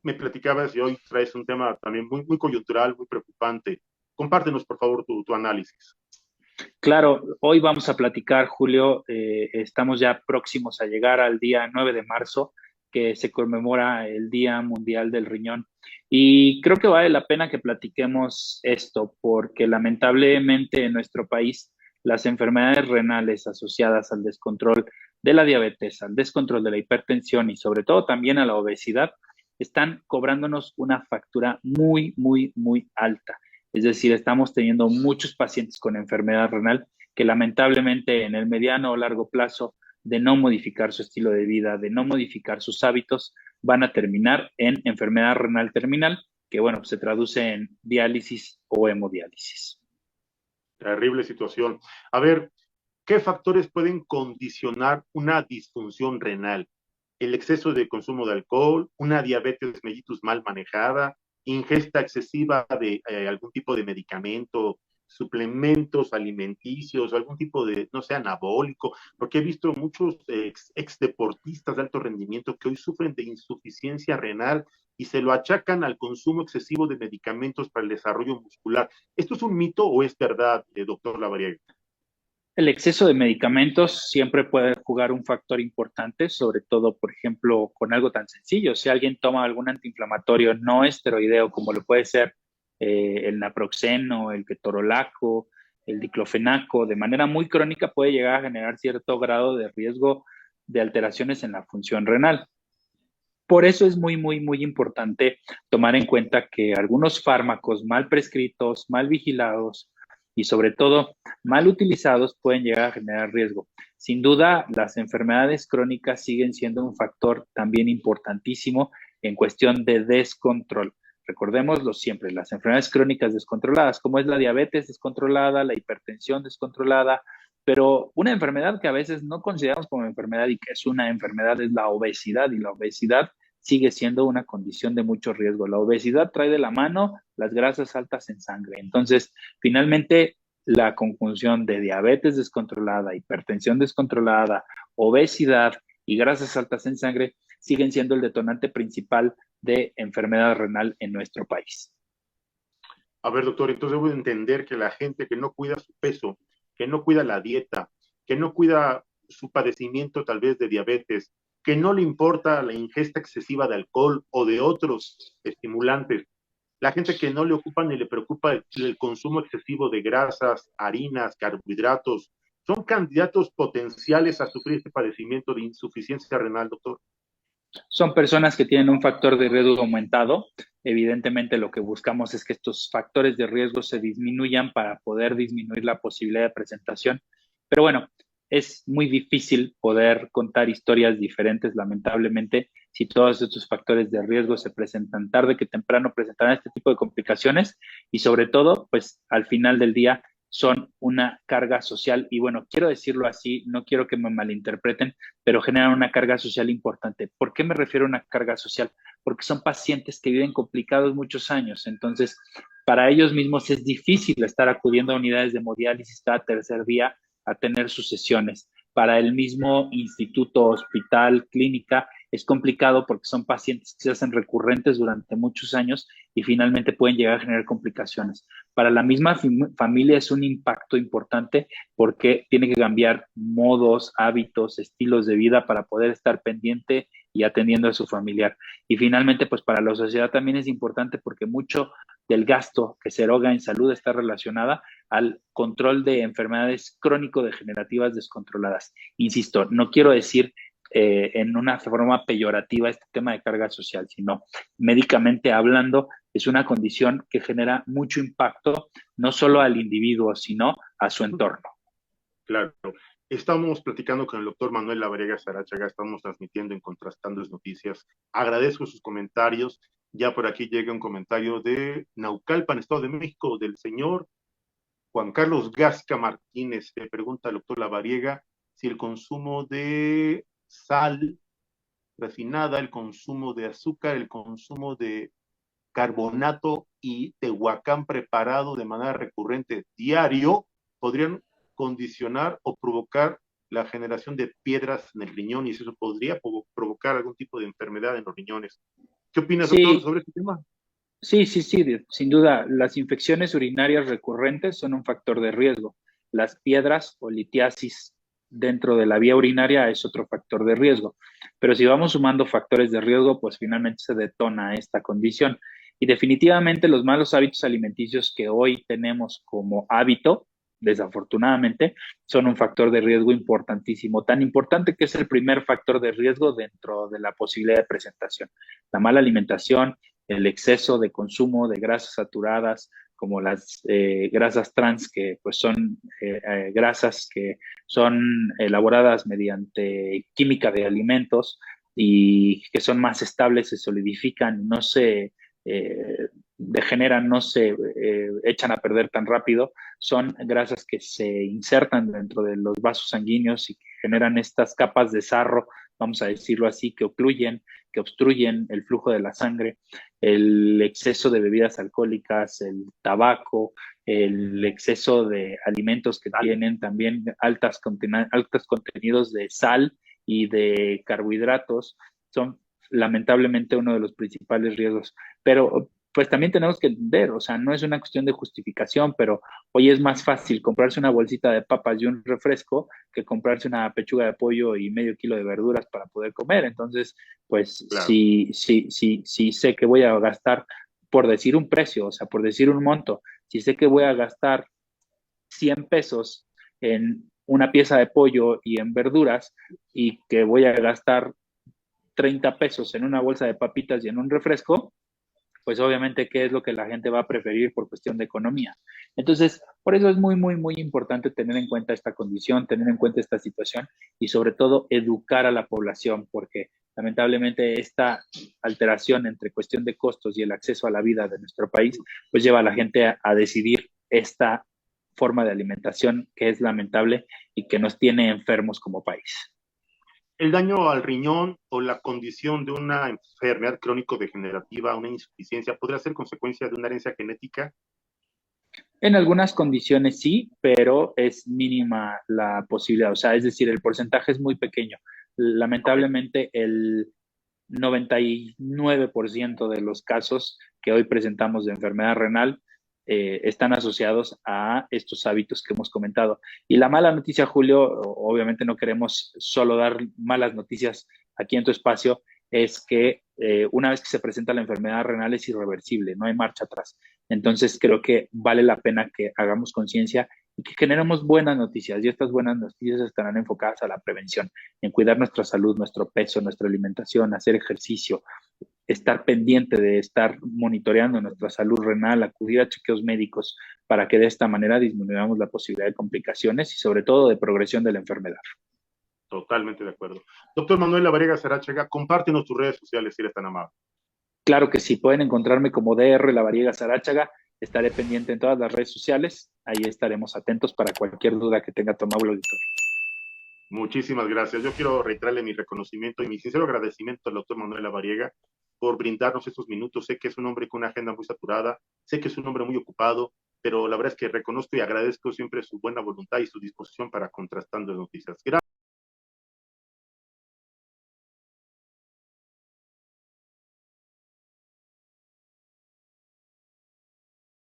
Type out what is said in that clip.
me platicabas y hoy traes un tema también muy coyuntural, muy preocupante. Compártenos, por favor, tu análisis. Claro, hoy vamos a platicar, Julio, estamos ya próximos a llegar al día 9 de marzo, que se conmemora el Día Mundial del Riñón. Y creo que vale la pena que platiquemos esto, porque lamentablemente en nuestro país las enfermedades renales asociadas al descontrol de la diabetes, al descontrol de la hipertensión y sobre todo también a la obesidad están cobrándonos una factura muy alta. Es decir, estamos teniendo muchos pacientes con enfermedad renal que lamentablemente en el mediano o largo plazo de no modificar su estilo de vida, de no modificar sus hábitos, van a terminar en enfermedad renal terminal, que bueno, se traduce en diálisis o hemodiálisis. Terrible situación. A ver, ¿qué factores pueden condicionar una disfunción renal? El exceso de consumo de alcohol, una diabetes mellitus mal manejada, ingesta excesiva de algún tipo de medicamento, suplementos alimenticios, algún tipo de, no sé, anabólico, porque he visto muchos ex deportistas de alto rendimiento que hoy sufren de insuficiencia renal y se lo achacan al consumo excesivo de medicamentos para el desarrollo muscular. ¿Esto es un mito o es verdad, doctor Lavariega? El exceso de medicamentos siempre puede jugar un factor importante, sobre todo, por ejemplo, con algo tan sencillo. Si alguien toma algún antiinflamatorio no esteroideo, como lo puede ser el naproxeno, el ketorolaco, el diclofenaco, de manera muy crónica puede llegar a generar cierto grado de riesgo de alteraciones en la función renal. Por eso es muy importante tomar en cuenta que algunos fármacos mal prescritos, mal vigilados y sobre todo mal utilizados pueden llegar a generar riesgo. Sin duda, las enfermedades crónicas siguen siendo un factor también importantísimo en cuestión de descontrol. Recordémoslo siempre, las enfermedades crónicas descontroladas, como es la diabetes descontrolada, la hipertensión descontrolada, pero una enfermedad que a veces no consideramos como enfermedad y que es una enfermedad es la obesidad, y la obesidad sigue siendo una condición de mucho riesgo. La obesidad trae de la mano las grasas altas en sangre. Entonces, finalmente, la conjunción de diabetes descontrolada, hipertensión descontrolada, obesidad y grasas altas en sangre siguen siendo el detonante principal de enfermedad renal en nuestro país. A ver, doctor, entonces debo entender que la gente que no cuida su peso, que no cuida la dieta, que no cuida su padecimiento tal vez de diabetes, que no le importa la ingesta excesiva de alcohol o de otros estimulantes, la gente que no le ocupa ni le preocupa el consumo excesivo de grasas, harinas, carbohidratos, son candidatos potenciales a sufrir este padecimiento de insuficiencia renal, doctor. Son personas que tienen un factor de riesgo aumentado. Evidentemente, lo que buscamos es que estos factores de riesgo se disminuyan para poder disminuir la posibilidad de presentación. Pero bueno, es muy difícil poder contar historias diferentes, lamentablemente, si todos estos factores de riesgo se presentan tarde que temprano, presentarán este tipo de complicaciones y sobre todo, pues al final del día son una carga social y bueno, quiero decirlo así, no quiero que me malinterpreten, pero generan una carga social importante. ¿Por qué me refiero a una carga social? Porque son pacientes que viven complicados muchos años, entonces para ellos mismos es difícil estar acudiendo a unidades de hemodiálisis cada tercer día a tener sus sesiones. Para el mismo instituto, hospital, clínica, es complicado porque son pacientes que se hacen recurrentes durante muchos años y finalmente pueden llegar a generar complicaciones. Para la misma familia es un impacto importante porque tiene que cambiar modos, hábitos, estilos de vida para poder estar pendiente y atendiendo a su familiar. Y finalmente, pues para la sociedad también es importante porque mucho del gasto que se eroga en salud está relacionada al control de enfermedades crónico-degenerativas descontroladas. Insisto, no quiero decir en una forma peyorativa este tema de carga social, sino médicamente hablando, es una condición que genera mucho impacto no solo al individuo, sino a su entorno. Claro. Estamos platicando con el doctor Manuel Lavariega Sarachaga, estamos transmitiendo en Contrastando Noticias. Agradezco sus comentarios. Ya por aquí llega un comentario de Naucalpan, Estado de México, del señor Juan Carlos Gasca Martínez. Le pregunta al doctor Lavariega si el consumo de sal refinada, el consumo de azúcar, el consumo de carbonato y tehuacán preparado de manera recurrente diario podrían condicionar o provocar la generación de piedras en el riñón y eso podría provocar algún tipo de enfermedad en los riñones. ¿Qué opinas, doctor, Sí, sobre este tema? sí, sin duda, las infecciones urinarias recurrentes son un factor de riesgo. Las piedras o litiasis dentro de la vía urinaria es otro factor de riesgo. Pero si vamos sumando factores de riesgo, pues finalmente se detona esta condición. Y definitivamente los malos hábitos alimenticios que hoy tenemos como hábito, desafortunadamente, son un factor de riesgo importantísimo, tan importante que es el primer factor de riesgo dentro de la posibilidad de presentación. La mala alimentación, el exceso de consumo de grasas saturadas, como las grasas trans, que pues son grasas que son elaboradas mediante química de alimentos y que son más estables, se solidifican, no se degeneran, no se echan a perder tan rápido, son grasas que se insertan dentro de los vasos sanguíneos y que generan estas capas de sarro, vamos a decirlo así, que obstruyen el flujo de la sangre, el exceso de bebidas alcohólicas, el tabaco, el exceso de alimentos que Dale. tienen también altos contenidos de sal y de carbohidratos, son lamentablemente uno de los principales riesgos. Pero pues también tenemos que entender, o sea, no es una cuestión de justificación, pero hoy es más fácil comprarse una bolsita de papas y un refresco que comprarse una pechuga de pollo y medio kilo de verduras para poder comer. Entonces, pues Claro. sí sé que voy a gastar, por decir un precio, o sea, por decir un monto, si sé que voy a gastar 100 pesos en una pieza de pollo y en verduras y que voy a gastar 30 pesos en una bolsa de papitas y en un refresco, pues obviamente qué es lo que la gente va a preferir por cuestión de economía. Entonces, por eso es muy importante tener en cuenta esta condición, tener en cuenta esta situación y sobre todo educar a la población, porque lamentablemente esta alteración entre cuestión de costos y el acceso a la vida de nuestro país, pues lleva a la gente a decidir esta forma de alimentación que es lamentable y que nos tiene enfermos como país. El daño al riñón o la condición de una enfermedad crónico-degenerativa, una insuficiencia, podría ser consecuencia de una herencia genética. En algunas condiciones sí, pero es mínima la posibilidad, o sea, es decir, el porcentaje es muy pequeño. Ok. Lamentablemente, el 99% de los casos que hoy presentamos de enfermedad renal están asociados a estos hábitos que hemos comentado. Y la mala noticia, Julio, obviamente no queremos solo dar malas noticias aquí en tu espacio, es que una vez que se presenta la enfermedad renal es irreversible, no hay marcha atrás. Entonces creo que vale la pena que hagamos conciencia y que generemos buenas noticias. Y estas buenas noticias estarán enfocadas a la prevención, en cuidar nuestra salud, nuestro peso, nuestra alimentación, hacer ejercicio, estar pendiente de estar monitoreando nuestra salud renal, acudir a chequeos médicos para que de esta manera disminuyamos la posibilidad de complicaciones y sobre todo de progresión de la enfermedad. Totalmente de acuerdo. Doctor Manuel Lavariega Sarachaga, compártenos tus redes sociales si eres tan amable. Claro que sí, pueden encontrarme como DR La Variega Saráchaga. Estaré pendiente en todas las redes sociales. Ahí estaremos atentos para cualquier duda que tenga tu amable auditorio. Muchísimas gracias. Yo quiero reiterarle mi reconocimiento y mi sincero agradecimiento al doctor Manuel Lavariega por brindarnos estos minutos. Sé que es un hombre con una agenda muy saturada, sé que es un hombre muy ocupado, pero la verdad es que reconozco y agradezco siempre su buena voluntad y su disposición para contrastando noticias. Gracias.